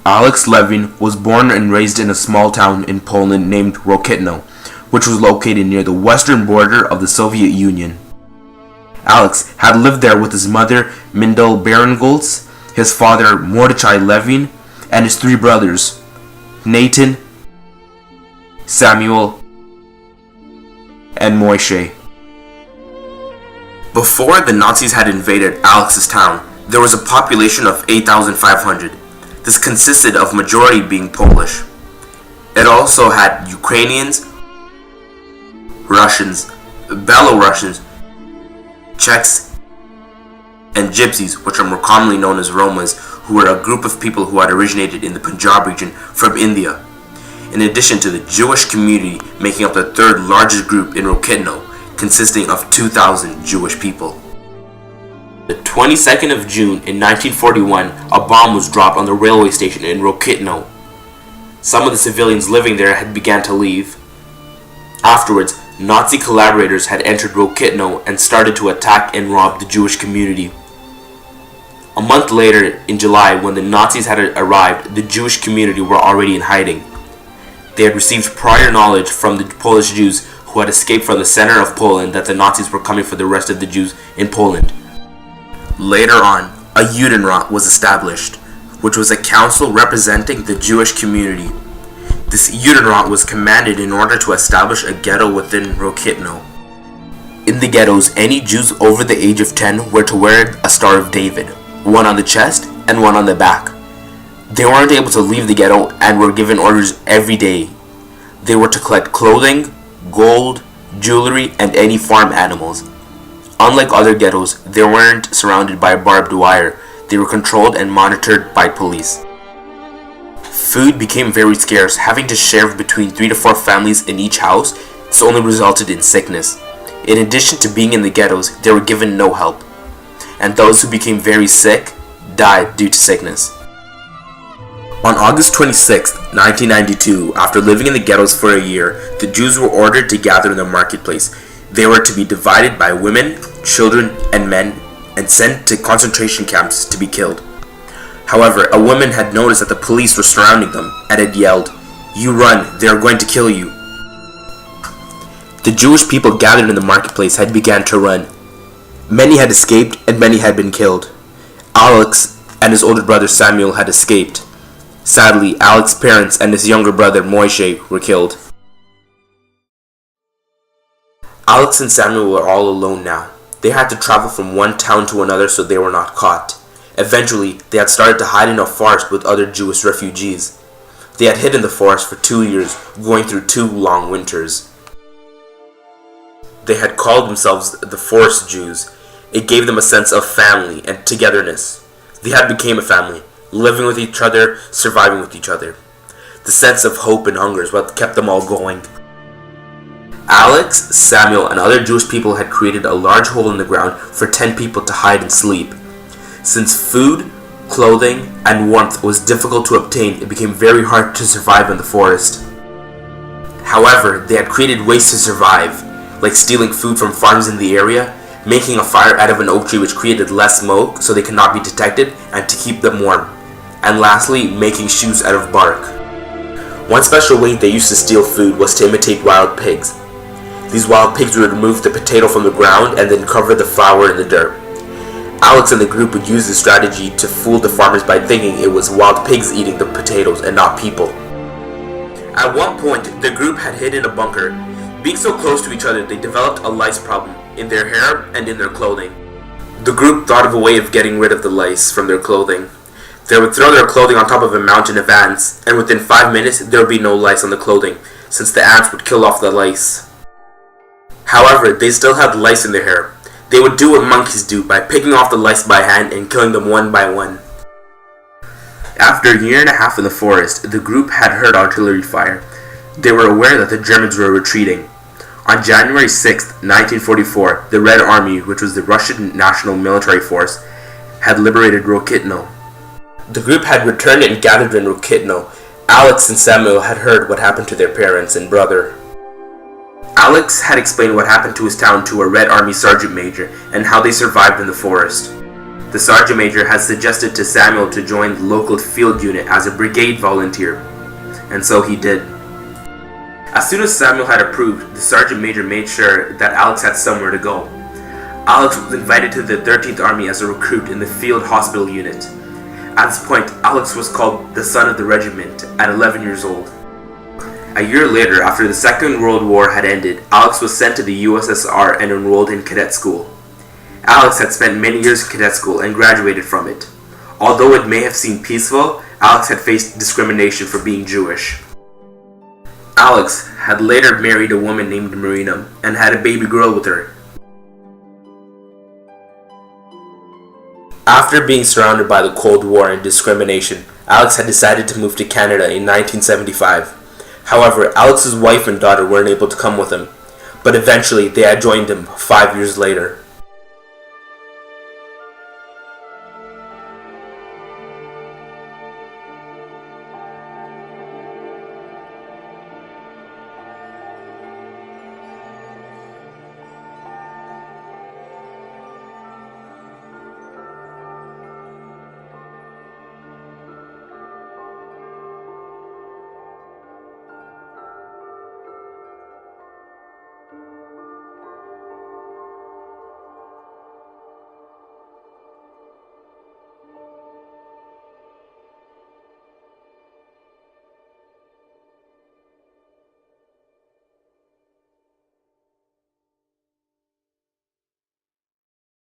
Alex Levin was born and raised in a small town in Poland named Rokitno, which was located near the western border of the Soviet Union. Alex had lived there with his mother Mindel Barangolds, his father Mordechai Levin, and his three brothers, Nathan, Samuel, and Moishe. Before the Nazis had invaded Alex's town, there was a population of 8,500. This consisted of majority being Polish. It also had Ukrainians, Russians, Belarusians, Czechs, and Gypsies, which are more commonly known as Romas, who were a group of people who had originated in the Punjab region from India, in addition to the Jewish community making up the third largest group in Rokitno, consisting of 2,000 Jewish people. The 22nd of June in 1941, a bomb was dropped on the railway station in Rokitno. Some of the civilians living there had begun to leave. Afterwards, Nazi collaborators had entered Rokitno and started to attack and rob the Jewish community. A month later, in July, when the Nazis had arrived, the Jewish community were already in hiding. They had received prior knowledge from the Polish Jews who had escaped from the center of Poland that the Nazis were coming for the rest of the Jews in Poland. Later on, a Judenrat was established, which was a council representing the Jewish community. This Judenrat was commanded in order to establish a ghetto within Rokitno. In the ghettos, any Jews over the age of 10 were to wear a Star of David, one on the chest and one on the back. They weren't able to leave the ghetto and were given orders every day. They were to collect clothing, gold, jewelry, and any farm animals. Unlike other ghettos, they weren't surrounded by barbed wire. They were controlled and monitored by police. Food became very scarce. Having to share between 3 to 4 families in each house, this only resulted in sickness. In addition to being in the ghettos, they were given no help. And those who became very sick died due to sickness. On August 26, 1992, after living in the ghettos for a year, the Jews were ordered to gather in the marketplace. They were to be divided by women, children, and men, and sent to concentration camps to be killed. However, a woman had noticed that the police were surrounding them and had yelled, "You run, they are going to kill you." The Jewish people gathered in the marketplace had begun to run. Many had escaped and many had been killed. Alex and his older brother Samuel had escaped. Sadly, Alex's parents and his younger brother Moishe were killed. Alex and Samuel were all alone now. They had to travel from one town to another so they were not caught. Eventually, they had started to hide in a forest with other Jewish refugees. They had hid in the forest for 2 years, going through 2 long winters. They had called themselves the Forest Jews. It gave them a sense of family and togetherness. They had become a family, living with each other, surviving with each other. The sense of hope and hunger is what kept them all going. Alex, Samuel, and other Jewish people had created a large hole in the ground for 10 people to hide and sleep. Since food, clothing, and warmth was difficult to obtain, it became very hard to survive in the forest. However, they had created ways to survive, like stealing food from farms in the area, making a fire out of an oak tree which created less smoke so they could not be detected and to keep them warm, and lastly, making shoes out of bark. One special way they used to steal food was to imitate wild pigs. These wild pigs would remove the potato from the ground and then cover the flour in the dirt. Alex and the group would use this strategy to fool the farmers by thinking it was wild pigs eating the potatoes and not people. At one point, the group had hid in a bunker. Being so close to each other, they developed a lice problem in their hair and in their clothing. The group thought of a way of getting rid of the lice from their clothing. They would throw their clothing on top of a mountain of ants, and within 5 minutes, there would be no lice on the clothing, since the ants would kill off the lice. However, they still had lice in their hair. They would do what monkeys do by picking off the lice by hand and killing them one by one. After a year and a half in the forest, the group had heard artillery fire. They were aware that the Germans were retreating. On January 6, 1944, the Red Army, which was the Russian National Military Force, had liberated Rokitno. The group had returned and gathered in Rokitno. Alex and Samuel had heard what happened to their parents and brother. Alex had explained what happened to his town to a Red Army sergeant major and how they survived in the forest. The sergeant major had suggested to Samuel to join the local field unit as a brigade volunteer, and so he did. As soon as Samuel had approved, the sergeant major made sure that Alex had somewhere to go. Alex was invited to the 13th Army as a recruit in the field hospital unit. At this point, Alex was called the son of the regiment at 11 years old. A year later, after the Second World War had ended, Alex was sent to the USSR and enrolled in cadet school. Alex had spent many years in cadet school and graduated from it. Although it may have seemed peaceful, Alex had faced discrimination for being Jewish. Alex had later married a woman named Marina and had a baby girl with her. After being surrounded by the Cold War and discrimination, Alex had decided to move to Canada in 1975. However, Alex's wife and daughter weren't able to come with him, but eventually they had joined him 5 years later.